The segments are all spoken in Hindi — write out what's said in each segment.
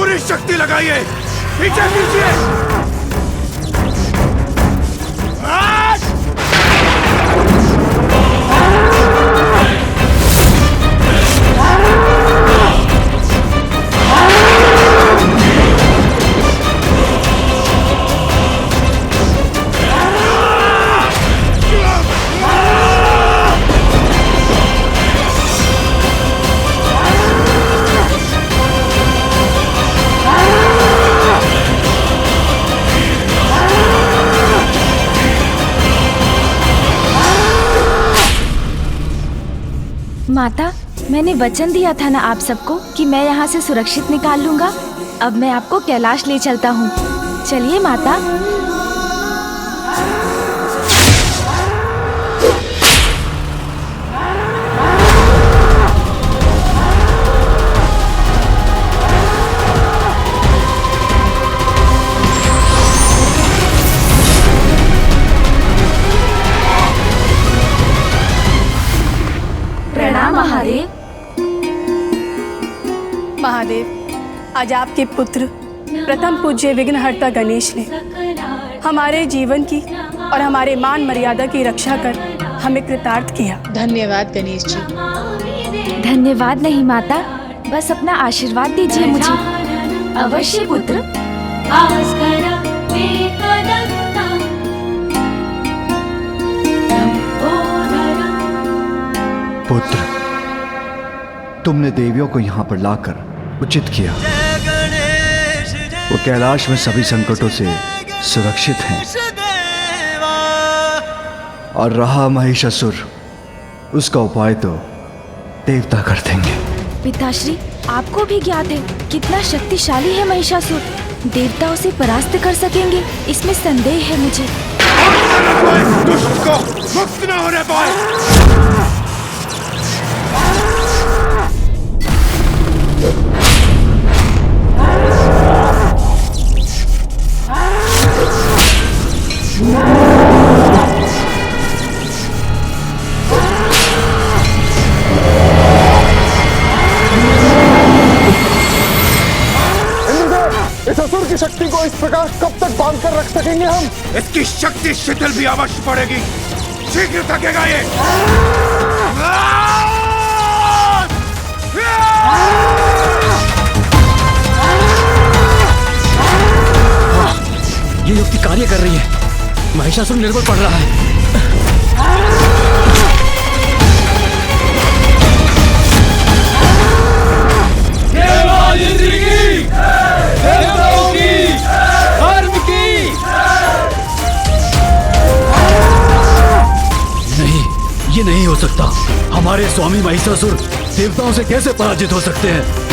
पूरी शक्ति लगाइए, पीछे कीजिए। माता, मैंने वचन दिया था ना आप सबको कि मैं यहाँ से सुरक्षित निकाल लूंगा। अब मैं आपको कैलाश ले चलता हूँ। चलिए माता। प्रणाम महादेव। महादेव, आज आपके पुत्र प्रथम पूज्य विघ्नहर्ता गणेश ने हमारे जीवन की और हमारे मान मर्यादा की रक्षा कर हमें कृतार्थ किया। धन्यवाद गणेश जी। धन्यवाद नहीं माता, बस अपना आशीर्वाद दीजिए मुझे। अवश्य पुत्र। पुत्र, तुमने देवियों को यहाँ पर लाकर उचित किया। वो कैलाश में सभी संकटों से सुरक्षित हैं। और रहा महिषासुर, उसका उपाय तो देवता कर देंगे। पिताश्री, आपको भी ज्ञात है कितना शक्तिशाली है महिषासुर। देवता उसे परास्त कर सकेंगे, इसमें संदेह है मुझे। दुष्ट को मुक्त न होने पाए। इस असुर की शक्ति को इस प्रकार कब तक बांध कर रख सकेंगे हम? इसकी शक्ति शिथिल भी अवश्य पड़ेगी, शीघ्र थकेगा ये। ये युक्ति कार्य कर रही है। महिषासुर निर्बल पड़ रहा है। नहीं, ये नहीं हो सकता। हमारे स्वामी महिषासुर देवताओं से कैसे पराजित हो सकते हैं?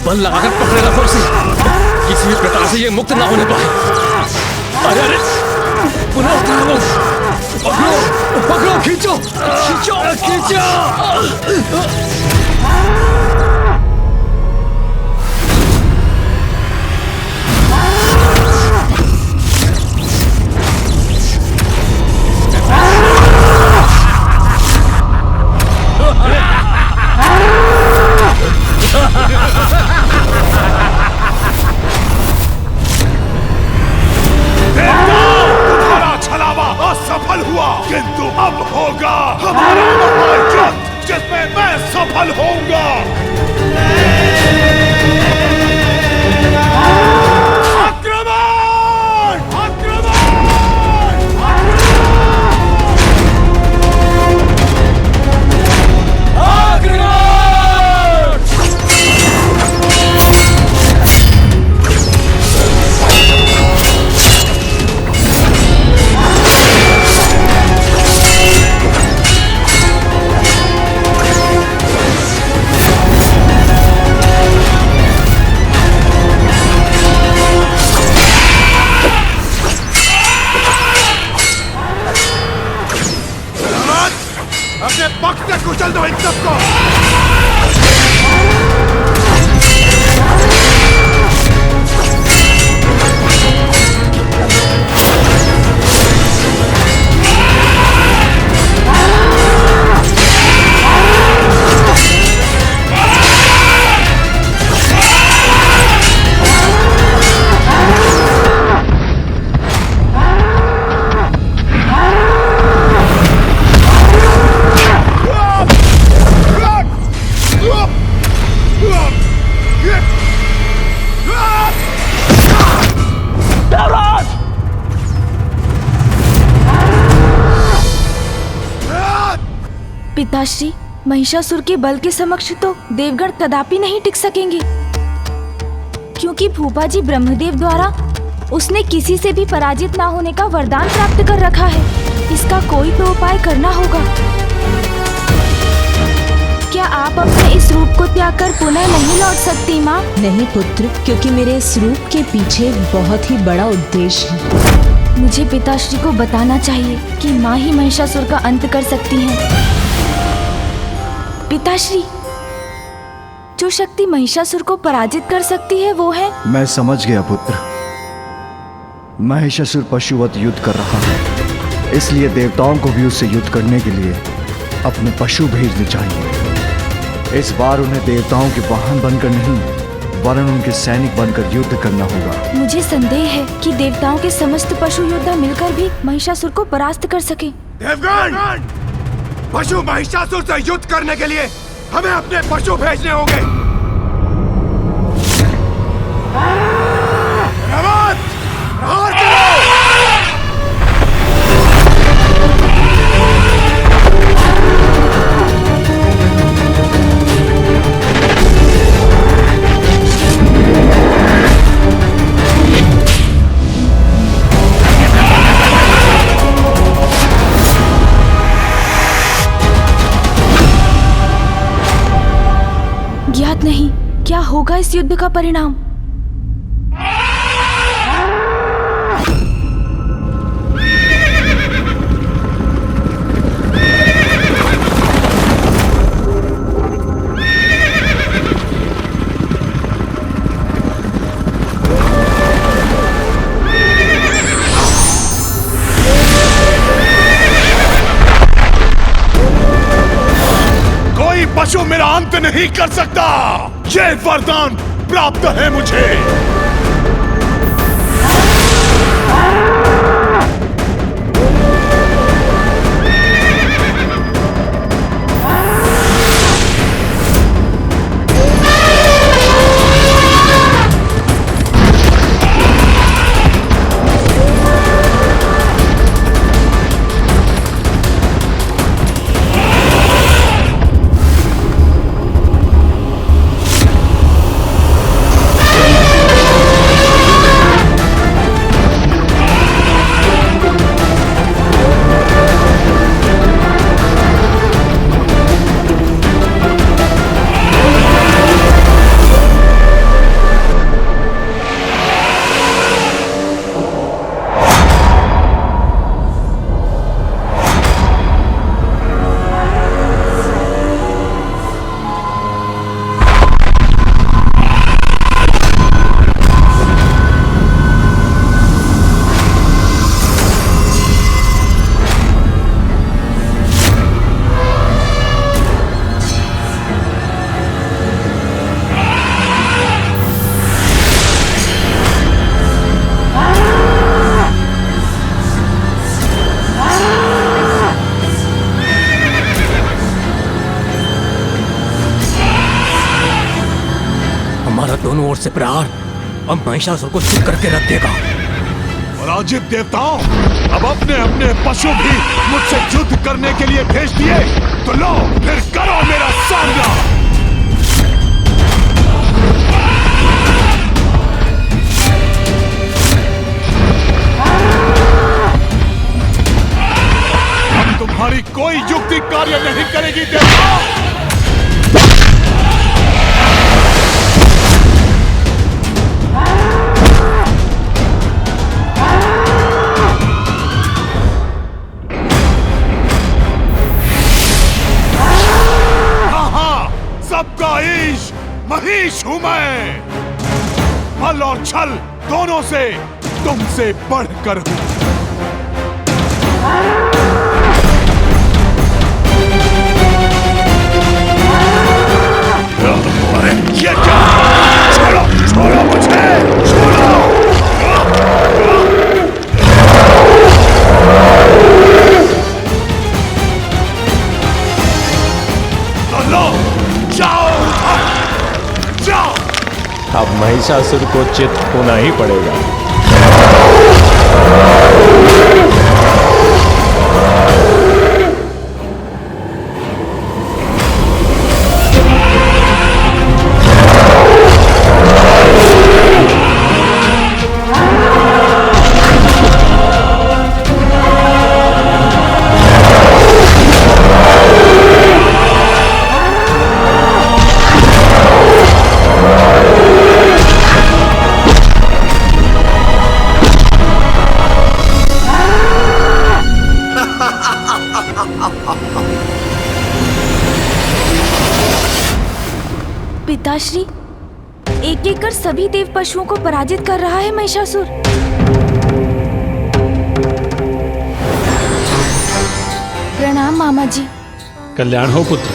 बल लगाकर पकड़े रखो इसे, किसी भी प्रकार से ये मुक्त ना होने पाए। अरे अरे, पुनः उठाओ, पकड़ो पकड़ो, खींचो खींचो खींचो। असफल हुआ, किंतु अब होगा हमारा महायुद्ध जिसमें मैं सफल होऊंगा। पिताश्री, महिषासुर के बल के समक्ष तो देवगण कदापि नहीं टिक सकेंगे, क्योंकि फूफा जी ब्रह्मदेव द्वारा उसने किसी से भी पराजित ना होने का वरदान प्राप्त कर रखा है। इसका कोई तो उपाय करना होगा। क्या आप अपने इस रूप को त्याग कर पुनः नहीं लौट सकती माँ? नहीं पुत्र, क्योंकि मेरे इस रूप के पीछे बहुत ही बड़ा उद्देश्य है। मुझे पिताश्री को बताना चाहिए कि माँ ही महिषासुर का अंत कर सकती हैं। पिताश्री, जो शक्ति महिषासुर को पराजित कर सकती है वो है। मैं समझ गया पुत्र। महिषासुर पशुवत युद्ध कर रहा है, इसलिए देवताओं को भी उससे युद्ध करने के लिए अपने पशु भेजने चाहिए। इस बार उन्हें देवताओं के वाहन बनकर नहीं, वरन उनके सैनिक बनकर युद्ध करना होगा। मुझे संदेह है कि देवताओं के समस्त पशु योद्धा मिलकर भी महिषासुर को परास्त कर सके। देवगण, पशु महिषासुर से युद्ध करने के लिए हमें अपने पशु भेजने होंगे। प्रभात, प्रहार करो! ज्ञात नहीं क्या होगा इस युद्ध का परिणाम। कोई पशु मेरा अंत नहीं कर सकता। ये वरदान प्राप्त है मुझे। दोनों ओर से प्रहार अब महिषासुर को चुप करके रख देगा। पराजित देवताओं, अब अपने अपने पशु भी मुझसे युद्ध करने के लिए भेज दिए, तो लो फिर करो मेरा सामना। अब तुम्हारी कोई युक्ति कार्य नहीं करेगी देवताओं। सबका ईश महिष हूं मैं। बल और छल दोनों से तुमसे बढ़कर हूं। अरे ये क्या? छोड़ो, छोड़ो मुझे, छोड़ो। तो लो, जाओ, जाओ। अब महिषासुर को चित होना ही पड़ेगा। पिताश्री, एक एक कर सभी देव पशुओं को पराजित कर रहा है महिषासुर। प्रणाम मामा जी। कल्याण हो पुत्र।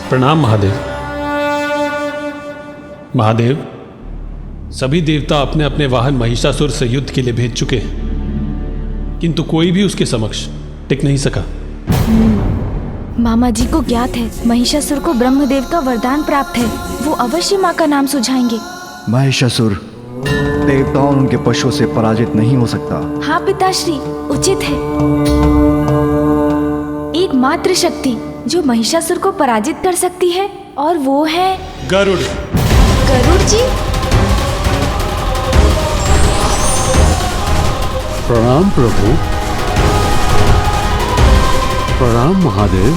प्रणाम महादेव। महादेव, सभी देवता अपने अपने वाहन महिषासुर से युद्ध के लिए भेज चुके हैं, किंतु कोई भी उसके समक्ष टिक नहीं सका। मामा जी को ज्ञात है महिषासुर को ब्रह्मदेव का वरदान प्राप्त है, वो अवश्य माँ का नाम सुझाएंगे। महिषासुर देवताओं उनके पशुओं से पराजित नहीं हो सकता। हाँ पिताश्री, उचित है। एक मात्र शक्ति जो महिषासुर को पराजित कर सकती है और वो है गरुड़। गरुड़ जी। प्रणाम प्रभु। प्रणाम महादेव।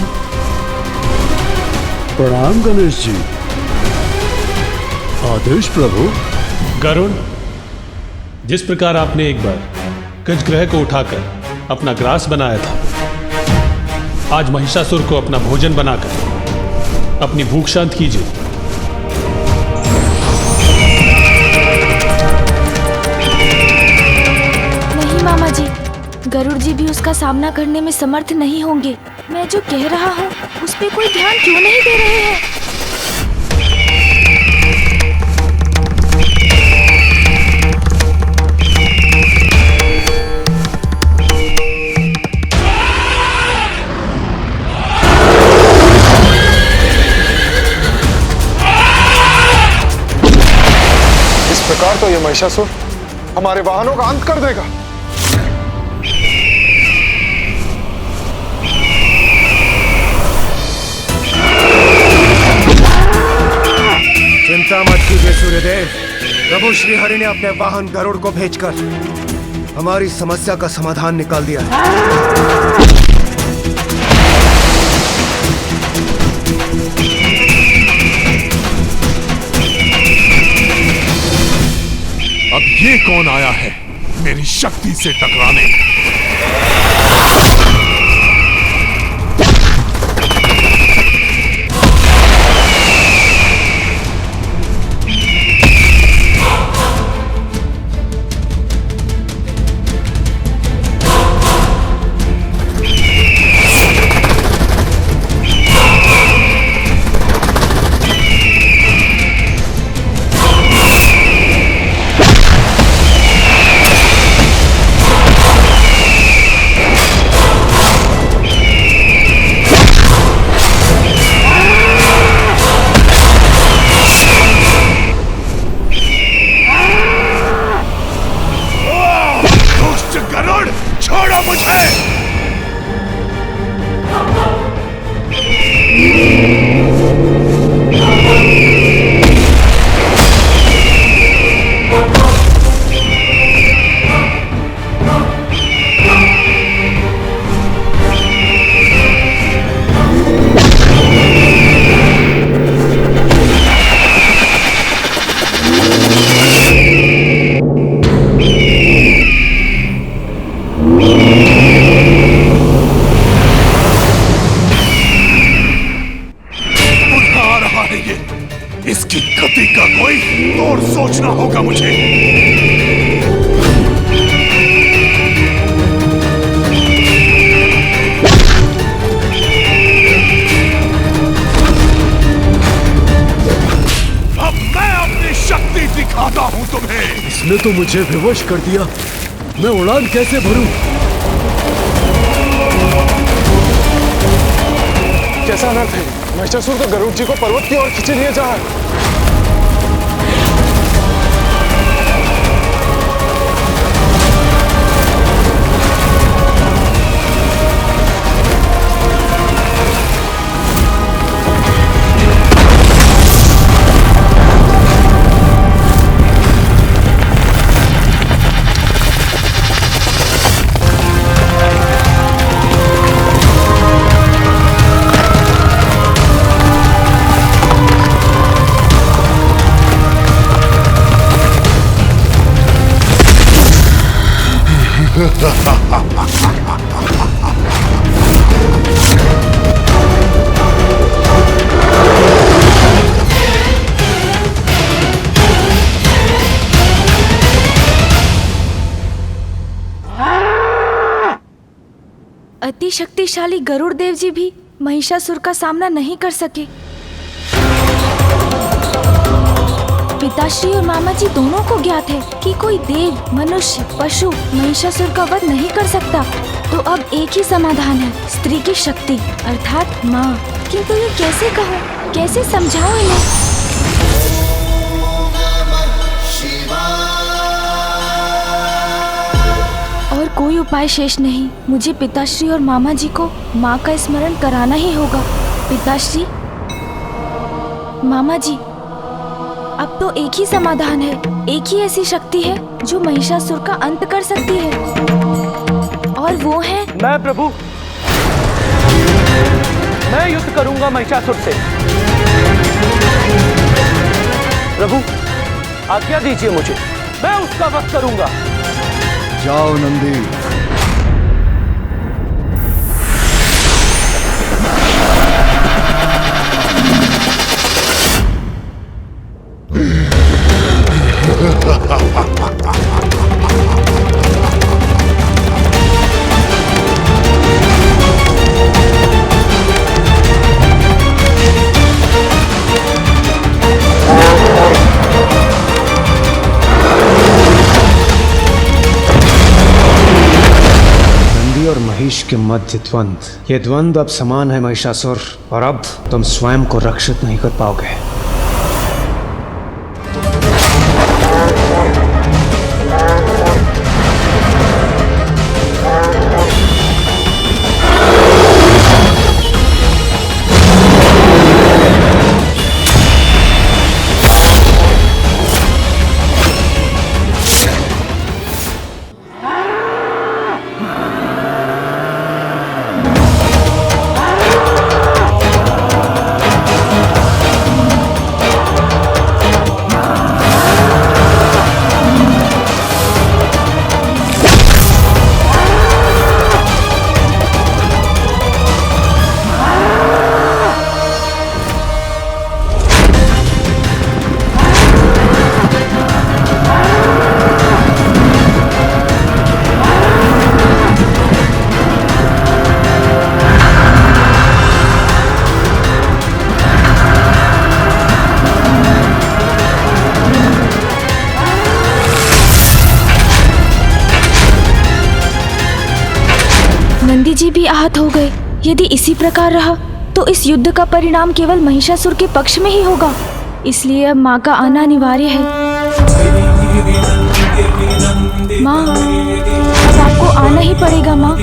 प्रणाम गणेश जी। आदेश प्रभु। गरुड़, जिस प्रकार आपने एक बार गजग्रह को उठाकर अपना ग्रास बनाया था, आज महिषासुर को अपना भोजन बनाकर अपनी भूख शांत कीजिए। नहीं मामा जी, गरुड़ जी भी उसका सामना करने में समर्थ नहीं होंगे। मैं जो कह रहा हूँ उस पे कोई ध्यान क्यों नहीं दे रहे हैं? इस प्रकार तो ये महिषासुर हमारे वाहनों का अंत कर देगा। चिंता मत कीजिए सूर्यदेव। प्रभु श्री हरि ने अपने वाहन गरुड़ को भेजकर हमारी समस्या का समाधान निकाल दिया है। अब ये कौन आया है मेरी शक्ति से टकराने? इसकी गति का कोई तोड़ सोचना होगा मुझे। अब मैं अपनी शक्ति दिखाता हूं तुम्हें। इसने तो मुझे विवश कर दिया। मैं उड़ान कैसे भरूं? कैसा अनर्थ है? महिषासुर तो गरुड़ जी को पर्वत की ओर खींचे लिए जा रहा है। अति शक्तिशाली गरुड़ देव जी भी महिषासुर का सामना नहीं कर सके। पिताश्री और मामा जी दोनों को ज्ञात है कि कोई देव, मनुष्य, पशु महिषासुर का वध नहीं कर सकता। तो अब एक ही समाधान है, स्त्री की शक्ति अर्थात माँ। किंतु ये कैसे कहूँ, कैसे समझाऊं इन्हें? और कोई उपाय शेष नहीं। मुझे पिताश्री और मामा जी को माँ का स्मरण कराना ही होगा। पिताश्री, मामा जी, अब तो एक ही समाधान है, एक ही ऐसी शक्ति है जो महिषासुर का अंत कर सकती है, और वो है मैं। प्रभु, मैं युद्ध करूंगा महिषासुर से। प्रभु, आज्ञा दीजिए मुझे, मैं उसका वध करूंगा। जाओ नंदी। और महिष के मध्य द्वंद्व, ये द्वंद्व अब समान है महिषासुर, और अब तुम स्वयं को रक्षित नहीं कर पाओगे। नंदी जी भी आहत हो गए। यदि इसी प्रकार रहा तो इस युद्ध का परिणाम केवल महिषासुर के पक्ष में ही होगा। इसलिए अब माँ का आना अनिवार्य है। माँ, अब आपको आना ही पड़ेगा माँ।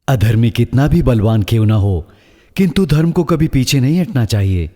अधर्मी कितना भी बलवान क्यों ना हो, किंतु धर्म को कभी पीछे नहीं हटना चाहिए।